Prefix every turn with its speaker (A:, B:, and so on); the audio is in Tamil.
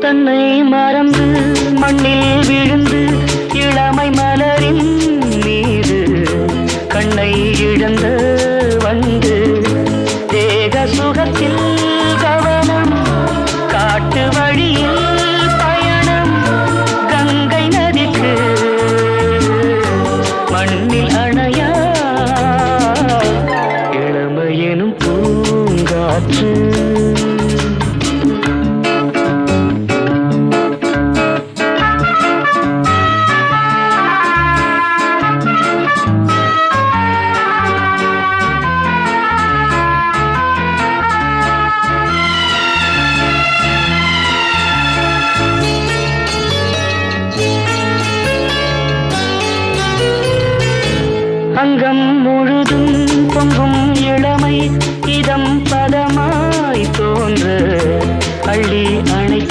A: தன்னை மறந்து மண்ணில் விழுந்து இளமை மலரின் மீது கண்ணை இழந்த வந்து தேக சுகத்தில் கவனம் காட்டு வழியில் பயணம் கங்கை நதிக்கு மண்ணில் அணையா இளமையெனும் பூங்காற்று அங்க